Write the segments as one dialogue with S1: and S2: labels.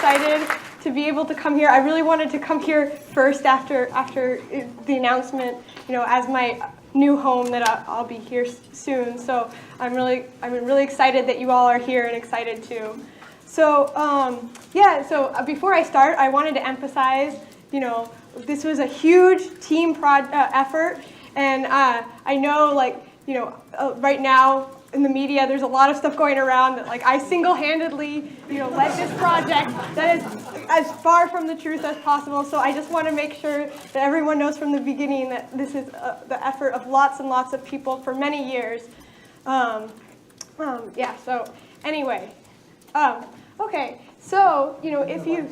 S1: excited to be able to come here. I really wanted to come here first after the announcement, as my new home that I'll be here soon. So I'm really excited that you all are here and excited too. So before I start, I wanted to emphasize, this was a huge team effort, and I know, right now in the media, there's a lot of stuff going around that, I single-handedly, led this project. That is as far from the truth as possible. So I just want to make sure that everyone knows from the beginning that this is the effort of lots and lots of people for many years. So anyway, okay. So if you,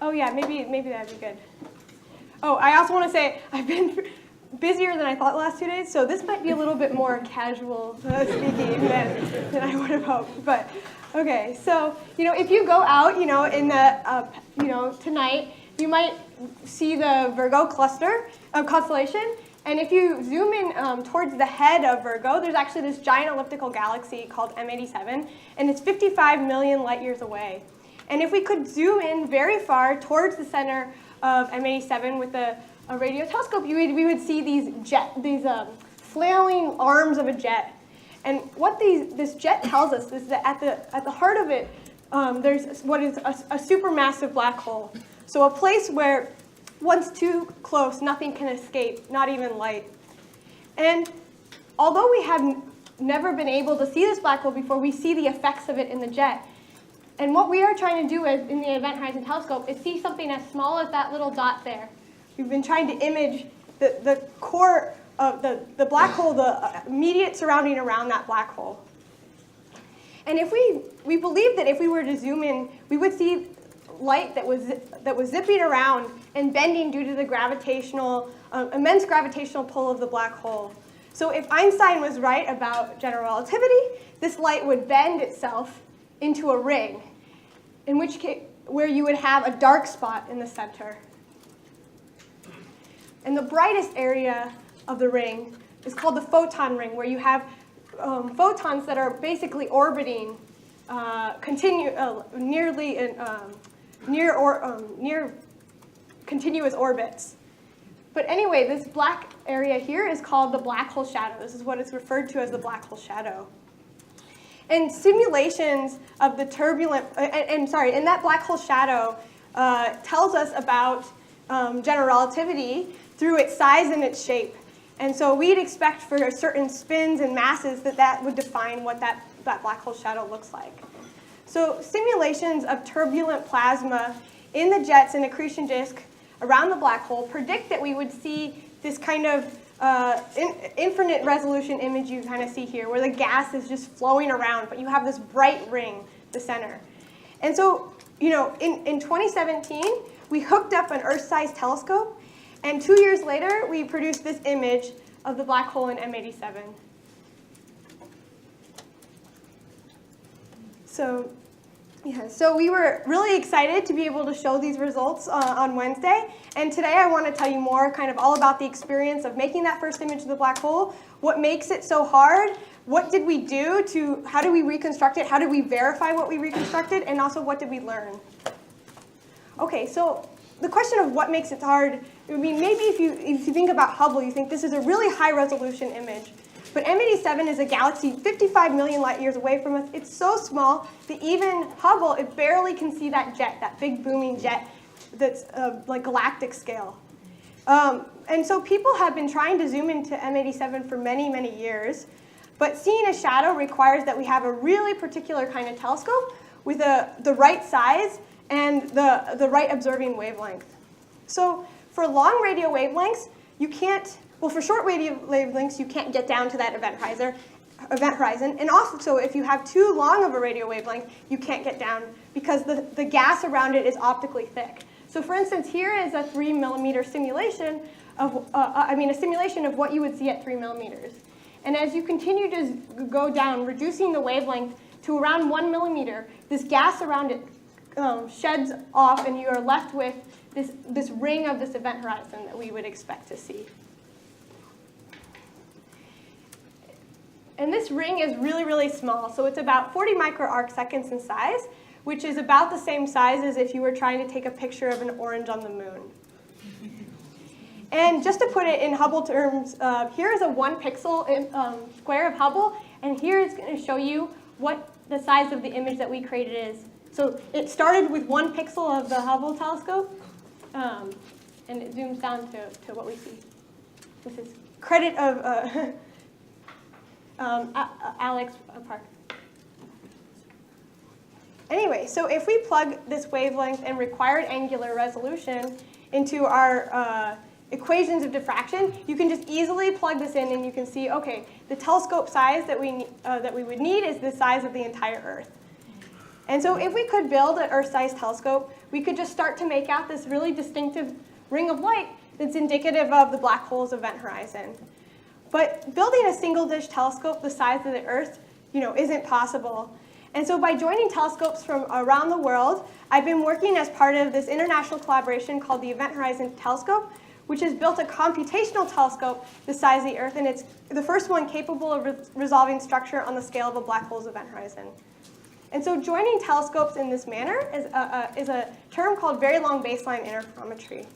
S1: oh yeah, maybe that'd be good. Oh, I also want to say I've been busier than I thought the last 2 days, so this might be a little bit more casual speaking than I would have hoped. But okay, so if you go out, in the tonight, you might see the Virgo cluster constellation, and if you zoom in towards the head of Virgo, there's actually this giant elliptical galaxy called M87, and it's 55 million light years away. And if we could zoom in very far towards the center of M87 with a radio telescope, we would see these flailing arms of a jet. And what this jet tells us is that at the heart of it, there's what is a supermassive black hole. So a place where once too close, nothing can escape, not even light. And although we have never been able to see this black hole before, we see the effects of it in the jet. And what we are trying to do in the Event Horizon Telescope is see something as small as that little dot there. We've been trying to image the core of the black hole, the immediate surrounding around that black hole. And if we believe that if we were to zoom in, we would see light that was zipping around and bending due to the immense gravitational pull of the black hole. So if Einstein was right about general relativity, this light would bend itself into a ring, in which case, where you would have a dark spot in the center. And the brightest area of the ring is called the photon ring, where you have photons that are basically orbiting near continuous orbits. But anyway, this black area here is called the black hole shadow. This is what is referred to as the black hole shadow. And simulations of the turbulent, and that black hole shadow tells us about general relativity through its size and its shape. And so we'd expect for certain spins and masses that would define what that black hole shadow looks like. So simulations of turbulent plasma in the jets and accretion disk around the black hole predict that we would see this kind of infinite resolution image you kind of see here, where the gas is just flowing around, but you have this bright ring, the center. And so, in 2017, we hooked up an Earth-sized telescope, and 2 years later, we produced this image of the black hole in M87. So we were really excited to be able to show these results on Wednesday. And today I want to tell you more kind of all about the experience of making that first image of the black hole, what makes it so hard, what did we do how do we reconstruct it, how did we verify what we reconstructed, and also what did we learn. Okay, so the question of what makes it hard, maybe if you think about Hubble, you think this is a really high resolution image. But M87 is a galaxy 55 million light years away from us. It's so small that even Hubble, it barely can see that jet, that big booming jet that's like galactic scale. And so people have been trying to zoom into M87 for many, many years. But seeing a shadow requires that we have a really particular kind of telescope with the right size and the right observing wavelength. So for long radio wavelengths, you can't, well, for short radio wavelengths, you can't get down to that event horizon. And also, if you have too long of a radio wavelength, you can't get down because the gas around it is optically thick. So for instance, here is a 3 millimeter simulation of, a simulation of what you would see at 3 millimeters. And as you continue to go down, reducing the wavelength to around 1 millimeter, this gas around it sheds off, and you are left with this ring of this event horizon that we would expect to see. And this ring is really, really small, so it's about 40 micro arc seconds in size, which is about the same size as if you were trying to take a picture of an orange on the moon. And just to put it in Hubble terms, here is a 1 pixel square of Hubble, and here it's going to show you what the size of the image that we created is. So it started with 1 pixel of the Hubble telescope, and it zooms down to what we see. This is credit of Alex Park. Anyway, so if we plug this wavelength and required angular resolution into our equations of diffraction, you can just easily plug this in and you can see, okay, the telescope size that we would need is the size of the entire Earth. And so if we could build an Earth-sized telescope, we could just start to make out this really distinctive ring of light that's indicative of the black hole's event horizon. But building a single-dish telescope the size of the Earth, isn't possible. And so by joining telescopes from around the world, I've been working as part of this international collaboration called the Event Horizon Telescope, which has built a computational telescope the size of the Earth, and it's the first one capable of resolving structure on the scale of a black hole's event horizon. And so joining telescopes in this manner is a term called very long baseline interferometry.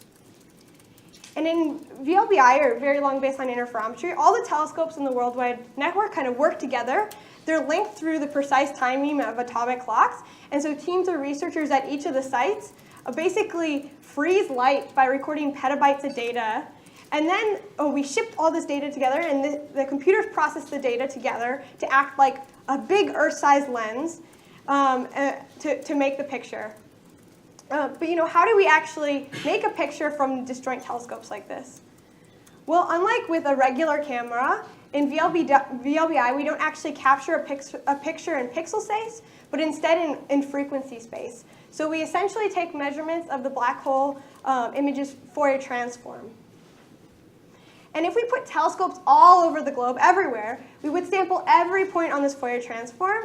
S1: And in VLBI, or very long baseline interferometry, all the telescopes in the worldwide network kind of work together. They're linked through the precise timing of atomic clocks, and so teams of researchers at each of the sites basically freeze light by recording petabytes of data. And then we ship all this data together, and the computers process the data together to act like a big Earth-sized lens to make the picture. But how do we actually make a picture from disjoint telescopes like this? Well, unlike with a regular camera, in VLBI we don't actually capture a picture in pixel space, but instead in frequency space. So we essentially take measurements of the black hole images Fourier transform. And if we put telescopes all over the globe, everywhere, we would sample every point on this Fourier transform,